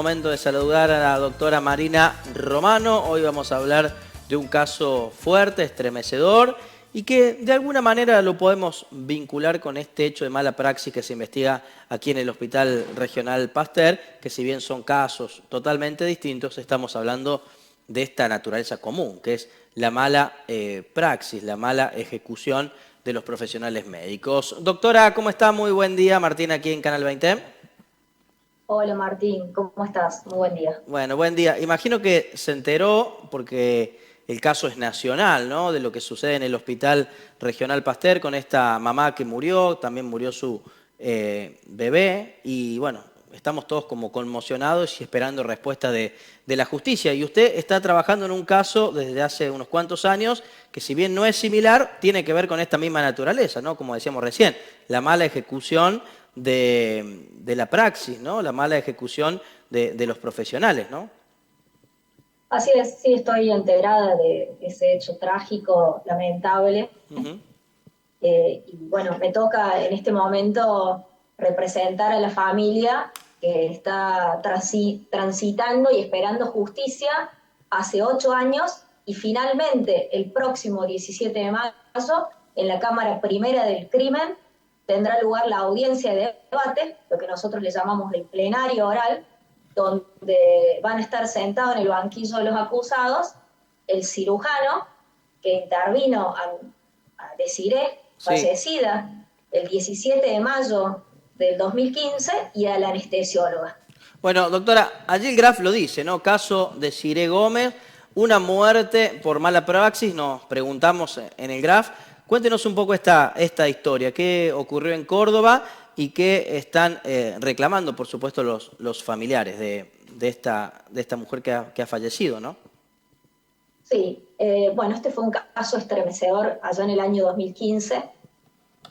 Momento de saludar a la doctora Marina Romano. Hoy vamos a hablar de un caso fuerte, estremecedor, y que de alguna manera lo podemos vincular con este hecho de mala praxis que se investiga aquí en el Hospital Regional Pasteur, que si bien son casos totalmente distintos, estamos hablando de esta naturaleza común, que es la mala praxis, la mala ejecución de los profesionales médicos. Doctora, ¿cómo está? Muy buen día. Martín aquí en Canal 20. Hola Martín, ¿cómo estás? Muy buen día. Bueno, buen día. Imagino que se enteró, porque el caso es nacional, ¿no?, de lo que sucede en el Hospital Regional Pasteur con esta mamá que murió, también murió su bebé, y bueno, estamos todos como conmocionados y esperando respuesta de la justicia. Y usted está trabajando en un caso desde hace unos cuantos años que, si bien no es similar, tiene que ver con esta misma naturaleza, ¿no? Como decíamos recién, la mala ejecución de la praxis, ¿no? La mala ejecución de los profesionales, ¿no? Así es, sí, estoy enterada de ese hecho trágico, lamentable. Ujú. Y bueno, me toca en este momento representar a la familia que está transitando y esperando justicia hace 8 años y finalmente el próximo 17 de marzo en la Cámara Primera del Crimen tendrá lugar la audiencia de debate, lo que nosotros le llamamos el plenario oral, donde van a estar sentados en el banquillo de los acusados el cirujano que intervino a Desiree, Sí. fallecida el 17 de mayo del 2015, y a la anestesióloga. Bueno, doctora, allí el GRAF lo dice, ¿no? Caso de Desiree Gómez, una muerte por mala praxis, nos preguntamos en el GRAF. Cuéntenos un poco esta historia, qué ocurrió en Córdoba y qué están reclamando, por supuesto, los familiares de esta mujer que ha fallecido, ¿no? Sí, bueno, este fue un caso estremecedor allá en el año 2015,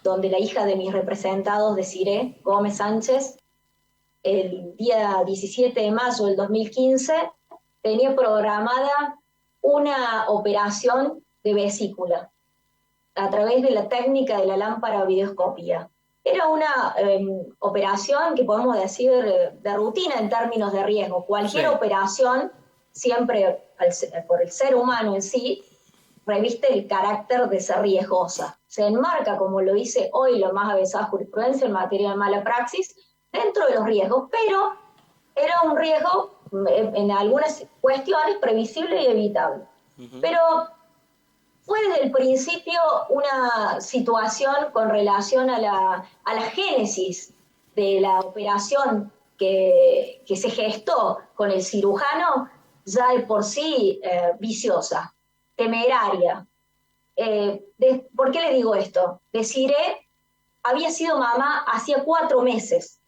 donde la hija de mis representados, Desiree Gómez Sánchez, el día 17 de mayo del 2015, tenía programada una operación de vesícula a través de la técnica de la lámpara videoscopía. Era una operación que podemos decir de rutina en términos de riesgo. Cualquier Sí. operación, siempre por el ser humano en sí, reviste el carácter de ser riesgosa. Se enmarca, como lo dice hoy la más avanzada jurisprudencia en materia de mala praxis, dentro de los riesgos, pero era un riesgo en algunas cuestiones previsible y evitable. Ujú. Pero fue desde el principio una situación con relación a la génesis de la operación que se gestó con el cirujano, ya de por sí viciosa, temeraria. ¿Por qué le digo esto? Desiree había sido mamá hacía 4 meses,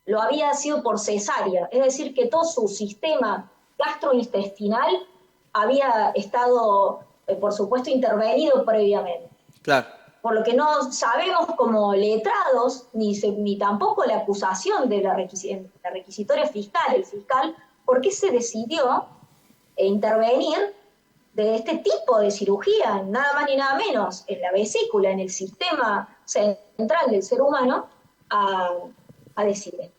lo había sido por cesárea, es decir, que todo su sistema gastrointestinal había estado, por supuesto, intervenido previamente. Claro. Por lo que no sabemos como letrados, ni tampoco la acusación de la requisitoria fiscal, el fiscal, por qué se decidió intervenir de este tipo de cirugía, nada más ni nada menos, en la vesícula, en el sistema central del ser humano, a, a decir.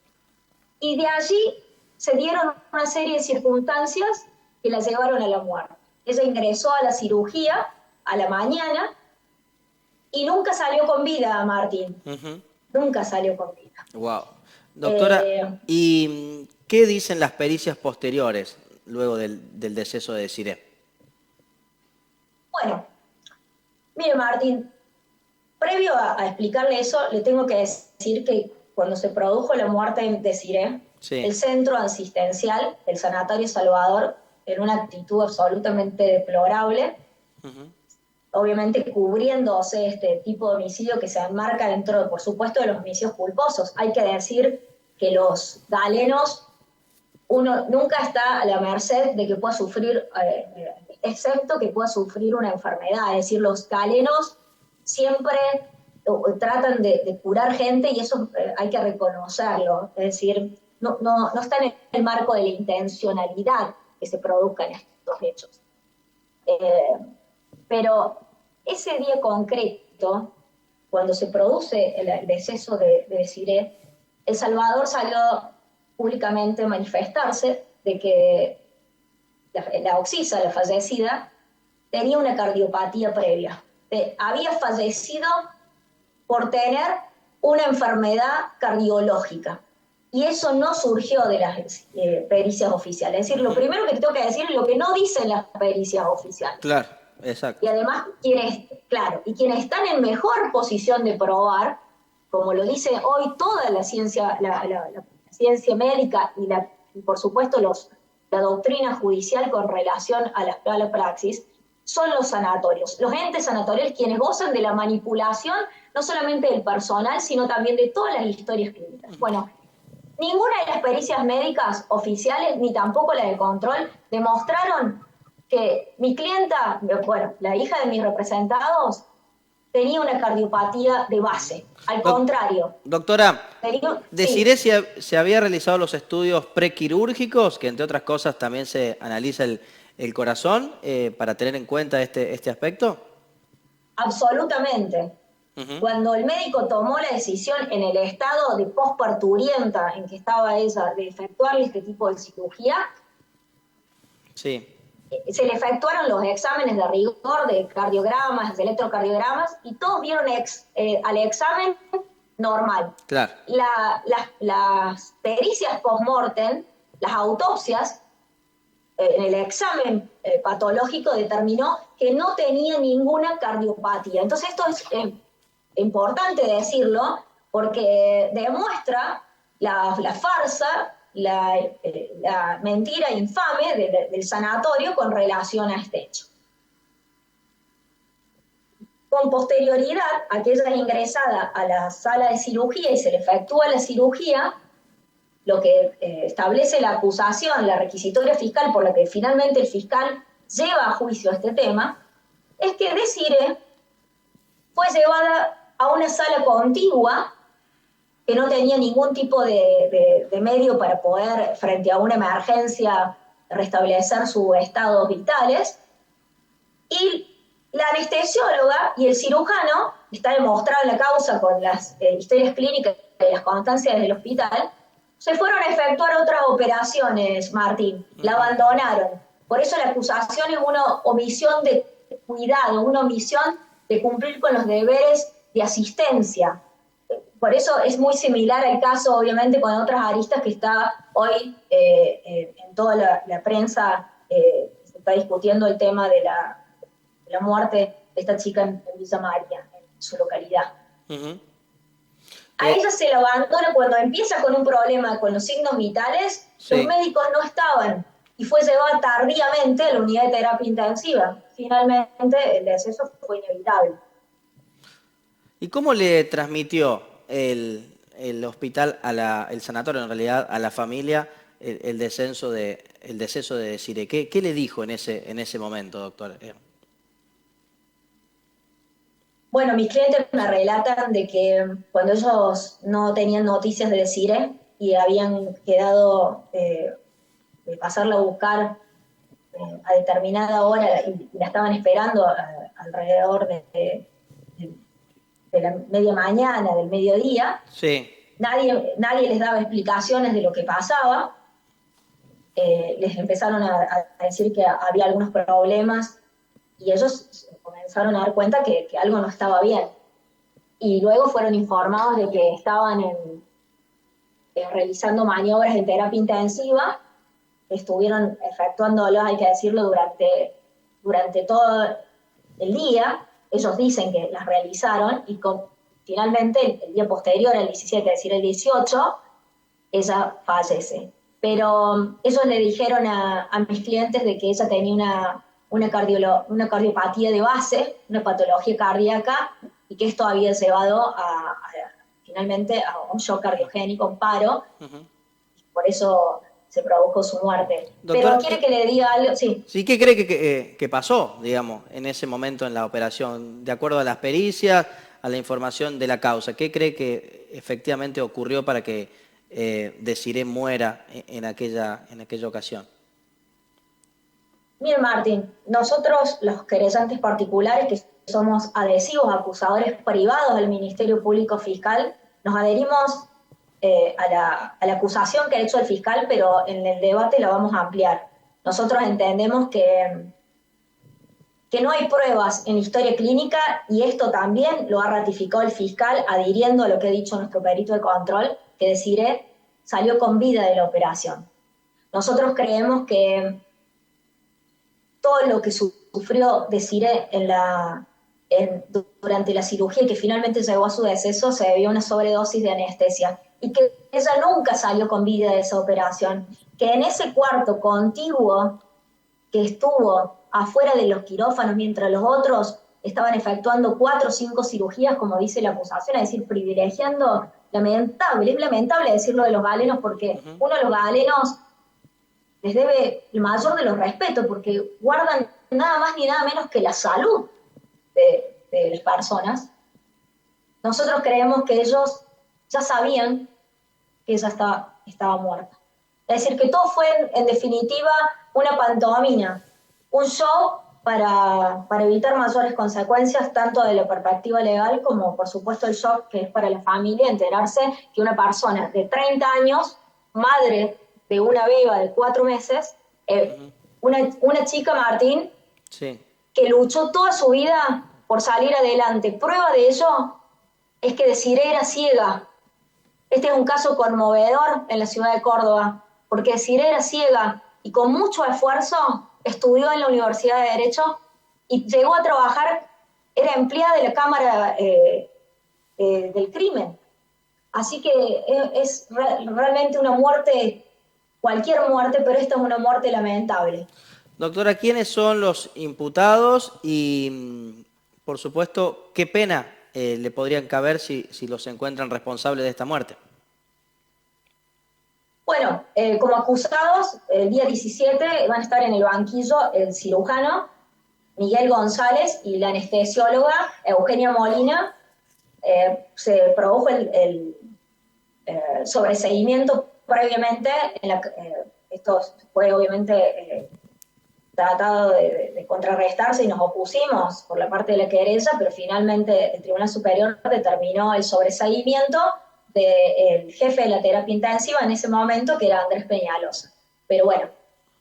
Y de allí se dieron una serie de circunstancias que la llevaron a la muerte. Ella ingresó a la cirugía a la mañana y nunca salió con vida, Martín. Ujú. Nunca salió con vida. Wow. Doctora, Eh, ¿y qué dicen las pericias posteriores luego del deceso de Desiree? bueno, mire Martín, previo a explicarle eso, le tengo que decir que cuando se produjo la muerte de Desiree, el Sí. centro asistencial, el Sanatorio Salvador, en una actitud absolutamente deplorable, Ujú. obviamente cubriéndose este tipo de homicidio que se enmarca dentro, por supuesto, de los homicidios culposos. Hay que decir que los galenos, uno nunca está a la merced de que pueda sufrir, excepto que pueda sufrir una enfermedad. Es decir, los galenos siempre tratan de curar gente y eso hay que reconocerlo. Es decir, no está en el marco de la intencionalidad que se produzcan estos hechos. Eh, pero ese día concreto, cuando se produce el deceso de Desiree, El Salvador salió públicamente manifestarse de que la Oxisa, la fallecida, tenía una cardiopatía previa. Había fallecido por tener una enfermedad cardiológica. Y eso no surgió de las pericias oficiales. Es decir, lo primero que tengo que decir es lo que no dicen las pericias oficiales. Claro, exacto. Y además, quienes están en mejor posición de probar, como lo dice hoy toda la ciencia, la ciencia médica y por supuesto la doctrina judicial con relación a la praxis, son los sanatorios, los entes sanatoriales quienes gozan de la manipulación no solamente del personal, sino también de todas las historias clínicas. Bueno, ninguna de las pericias médicas oficiales, ni tampoco la de control, demostraron que mi clienta, bueno, la hija de mis representados, tenía una cardiopatía de base. Al contrario. Doctora, Sí. se había realizado los estudios prequirúrgicos, que entre otras cosas también se analiza el corazón, para tener en cuenta este aspecto. Absolutamente. Cuando el médico tomó la decisión en el estado de posparturienta en que estaba ella de efectuarle este tipo de cirugía, sí, se le efectuaron los exámenes de rigor, de cardiogramas, de electrocardiogramas, y todos vieron al examen normal. claro. Las pericias post-mortem, las autopsias, en el examen patológico determinó que no tenía ninguna cardiopatía. Entonces esto es importante decirlo porque demuestra la farsa, la mentira infame del sanatorio con relación a este hecho. Con posterioridad, aquella ingresada a la sala de cirugía y se le efectúa la cirugía, lo que establece la acusación, la requisitoria fiscal por la que finalmente el fiscal lleva a juicio este tema, es que Desiree fue llevada a una sala contigua que no tenía ningún tipo de medio para poder, frente a una emergencia, restablecer sus estados vitales, y la anestesióloga y el cirujano, está demostrado en la causa con las historias clínicas y las constancias del hospital, se fueron a efectuar otras operaciones, Martín, la abandonaron. Por eso la acusación es una omisión de cuidado, una omisión de cumplir con los deberes de asistencia. Por eso es muy similar al caso, obviamente, con otras aristas que está hoy en toda la prensa, se está discutiendo el tema de la muerte de esta chica en Villa María, en su localidad. A ella se la abandona cuando empieza con un problema con los signos vitales, sí. Los médicos no estaban y fue llevada tardíamente a la unidad de terapia intensiva. Finalmente el deceso fue inevitable. ¿Y cómo le transmitió el hospital, el sanatorio en realidad, a la familia el deceso de Desiree? ¿Qué le dijo en ese momento, doctor? Bueno, mis clientes me relatan de que cuando ellos no tenían noticias de Desiree y habían quedado de pasarla a buscar a determinada hora y la estaban esperando alrededor de la media mañana, del mediodía, sí. Nadie les daba explicaciones de lo que pasaba, les empezaron a decir que había algunos problemas y ellos comenzaron a dar cuenta que algo no estaba bien. Y luego fueron informados de que estaban realizando maniobras en terapia intensiva, estuvieron efectuándolas, hay que decirlo, durante todo el día. Ellos dicen que las realizaron y finalmente el día posterior, el 17, es decir, el 18, ella fallece. Pero ellos le dijeron a mis clientes de que ella tenía una cardiopatía de base, una patología cardíaca, y que esto había llevado finalmente a un shock cardiogénico, un paro, por eso se produjo su muerte. Doctora, pero quiere que le diga algo, sí. Sí, ¿qué cree que pasó, digamos, en ese momento en la operación? De acuerdo a las pericias, a la información de la causa, ¿qué cree que efectivamente ocurrió para que Desiree muera en aquella ocasión? Mire, Martín, nosotros los querellantes particulares, que somos adhesivos acusadores privados del Ministerio Público Fiscal, nos adherimos a la acusación que ha hecho el fiscal, pero en el debate la vamos a ampliar. Nosotros entendemos que no hay pruebas en historia clínica y esto también lo ha ratificado el fiscal adhiriendo a lo que ha dicho nuestro perito de control, que Desiree salió con vida de la operación. Nosotros creemos que todo lo que sufrió Desiree durante la cirugía y que finalmente llegó a su deceso se debió a una sobredosis de anestesia y que ella nunca salió con vida de esa operación, que en ese cuarto contiguo que estuvo afuera de los quirófanos mientras los otros estaban efectuando 4 o 5 cirugías, como dice la acusación, es decir, privilegiando, es lamentable decirlo de los galenos porque uno de los galenos les debe el mayor de los respetos porque guardan nada más ni nada menos que la salud de las personas. Nosotros creemos que ellos ya sabían que ella estaba muerta. Es decir, que todo fue, en definitiva, una pantomima, un show para evitar mayores consecuencias, tanto de la perspectiva legal como, por supuesto, el shock que es para la familia enterarse que una persona de 30 años, madre de una beba de 4 meses, una chica, Martín, Sí. que luchó toda su vida por salir adelante. Prueba de ello es que Desiree era ciega. Este es un caso conmovedor en la ciudad de Córdoba, porque Desiree era ciega y con mucho esfuerzo estudió en la Universidad de Derecho y llegó a trabajar, era empleada de la Cámara del Crimen. Así que es realmente una muerte, cualquier muerte, pero esta es una muerte lamentable. Doctora, ¿quiénes son los imputados y, por supuesto, qué pena le podrían caber si los encuentran responsables de esta muerte? Bueno, como acusados, el día 17 van a estar en el banquillo el cirujano Miguel González y la anestesióloga Eugenia Molina. Se produjo el sobreseimiento previamente, esto fue obviamente tratado de contrarrestarse y nos opusimos por la parte de la querella, pero finalmente el Tribunal Superior determinó el sobreseimiento del jefe de la terapia intensiva en ese momento, que era Andrés Peñalosa. Pero bueno,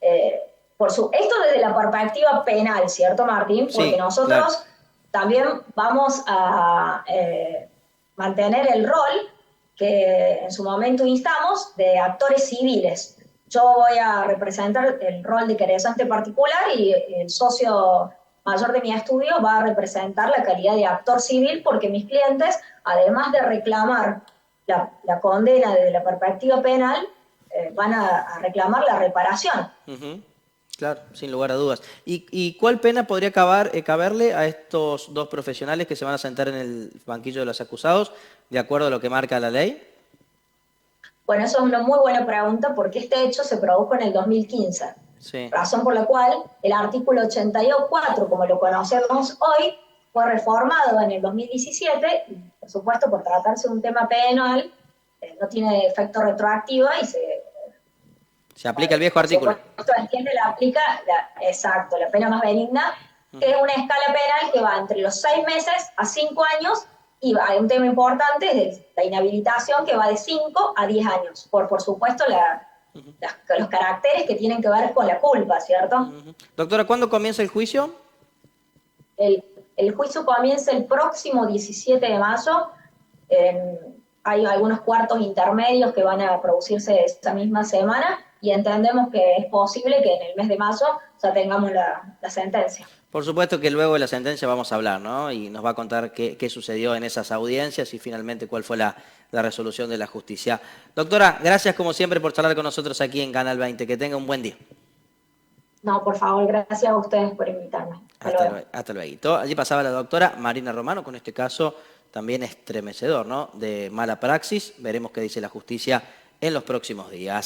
esto desde la perspectiva penal, ¿cierto, Martín? Porque Sí, nosotros claro. también vamos a mantener el rol que en su momento instamos de actores civiles. Yo voy a representar el rol de querellante particular y el socio mayor de mi estudio va a representar la calidad de actor civil porque mis clientes, además de reclamar la condena desde la perspectiva penal, van a reclamar la reparación. Claro, sin lugar a dudas. ¿Y cuál pena podría caberle a estos dos profesionales que se van a sentar en el banquillo de los acusados, de acuerdo a lo que marca la ley? Bueno, eso es una muy buena pregunta porque este hecho se produjo en el 2015. Sí. Razón por la cual el artículo 84, como lo conocemos hoy, fue reformado en el 2017 y, por supuesto, por tratarse de un tema penal, no tiene efecto retroactivo y Se aplica el viejo artículo. Por supuesto, entiende, exacto, la pena más benigna, que es una escala penal que va entre los 6 meses a 5 años y hay un tema importante, es la inhabilitación, que va de 5 a 10 años, por supuesto los caracteres que tienen que ver con la culpa, ¿cierto? Doctora, ¿cuándo comienza el juicio? El juicio comienza el próximo 17 de mayo. Hay algunos cuartos intermedios que van a producirse esta misma semana y entendemos que es posible que en el mes de mayo ya tengamos la sentencia. Por supuesto que luego de la sentencia vamos a hablar, ¿no? Y nos va a contar qué sucedió en esas audiencias y finalmente cuál fue la resolución de la justicia. Doctora, gracias como siempre por charlar con nosotros aquí en Canal 20. Que tenga un buen día. No, por favor, gracias a ustedes por invitarme. Hasta luego. Allí pasaba la doctora Marina Romano con este caso también estremecedor, ¿no? De mala praxis. Veremos qué dice la justicia en los próximos días.